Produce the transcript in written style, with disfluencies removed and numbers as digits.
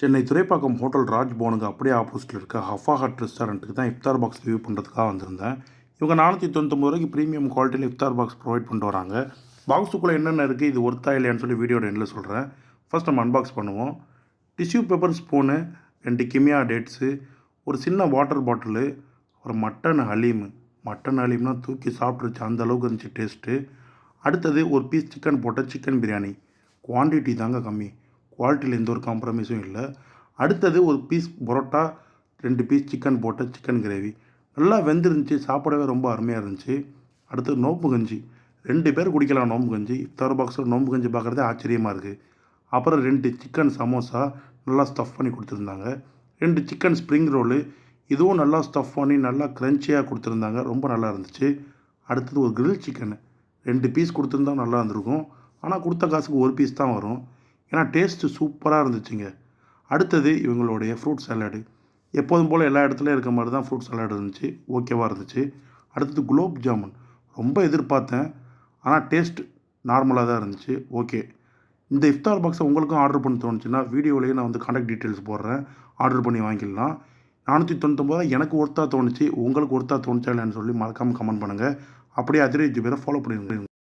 Chennai Thoraipakkam hotel ராஜ்பவனுக்கு அப்படியே ஆப்போசிட்டில் இருக்க ஹஃபா ஹட் ரெஸ்டாரண்ட்டுக்கு தான் இஃப்தார் பாக்ஸ் ரிவ்யூ பண்ணுறதுக்காக வந்திருந்தேன். இவங்க 499 ப்ரீமியம் குவாலிட்டியில் இஃப்தார் பாக்ஸ் ப்ரொவைட் பண்ணிட்டு வராங்க. பாக்ஸுக்குள்ளே என்னென்ன இருக்குது, இது ஒர்த்தா இல்லையான்னு சொல்லி வீடியோட எண்டில் சொல்கிறேன். ஃபர்ஸ்ட் நம்ம அன்பாக்ஸ் பண்ணுவோம். டிஷ்யூ பேப்பர் ஸ்பூனு, 2 கிமியா டேட்ஸு, ஒரு சின்ன வாட்டர் பாட்டிலு, ஒரு மட்டன் ஹலீமு. மட்டன் ஹலீம்னா தூக்கி சாப்பிட்ருச்சு, அந்த அளவுக்கு இருந்துச்சு டேஸ்ட்டு. அடுத்தது ஒரு பீஸ் சிக்கன் போட்ட சிக்கன் பிரியாணி. குவான்டிட்டி தாங்க கம்மி, குவாலிட்டியில் எந்த ஒரு காம்ப்ரமைஸும் இல்லை. அடுத்தது ஒரு பீஸ் பரோட்டா, 2 பீஸ் சிக்கன் போட்ட சிக்கன் கிரேவி. நல்லா வெந்திருந்துச்சு, சாப்பிடவே ரொம்ப அருமையாக இருந்துச்சு. அடுத்தது நோம்பு கஞ்சி. 2 பேர் குடிக்கலாம் நோம்பு கஞ்சி. இஃப்தார் பாக்ஸில் நோம்பு கஞ்சி பார்க்குறதே ஆச்சரியமாக இருக்குது. அப்புறம் 2 சிக்கன் சமோசா நல்லா ஸ்டஃப் பண்ணி கொடுத்துருந்தாங்க. 2 சிக்கன் ஸ்ப்ரிங் ரோலு, இதுவும் நல்லா ஸ்டஃப் பண்ணி நல்லா க்ரன்ச்சியாக கொடுத்துருந்தாங்க. ரொம்ப நல்லா இருந்துச்சு. அடுத்தது ஒரு கிரில் சிக்கனு. 2 பீஸ் கொடுத்துருந்தா நல்லா இருந்திருக்கும். ஆனால் கொடுத்த காசுக்கு ஒரு பீஸ் தான் வரும். ஏன்னா டேஸ்ட்டு சூப்பராக இருந்துச்சுங்க. அடுத்தது இவங்களுடைய ஃப்ரூட் சாலடு. எப்போதும் போல் எல்லா இடத்துலையும் இருக்க மாதிரி தான் ஃப்ரூட் சாலட் இருந்துச்சு. ஓகேவாக இருந்துச்சு. அடுத்தது குலோப் ஜாமுன். ரொம்ப எதிர்பார்த்தேன், ஆனால் டேஸ்ட் நார்மலாக தான் இருந்துச்சு. ஓகே. இந்த இஃப்தார் பாக்ஸை உங்களுக்கும் ஆர்டர் பண்ண தோணுச்சுன்னா வீடியோவிலேயே நான் வந்து கான்டாக்ட் டீட்டெயில்ஸ் போடுறேன். ஆர்டர் பண்ணி வாங்கிக்கலாம். 499 எனக்கு ஒர்த்தாக தோணுச்சு. உங்களுக்கு ஒர்த்தாக தோணுச்சா இல்லைன்னு சொல்லி மறக்காமல் கமெண்ட் பண்ணுங்கள். அப்படியே அதிரே பேரை ஃபாலோ பண்ணிடுங்க.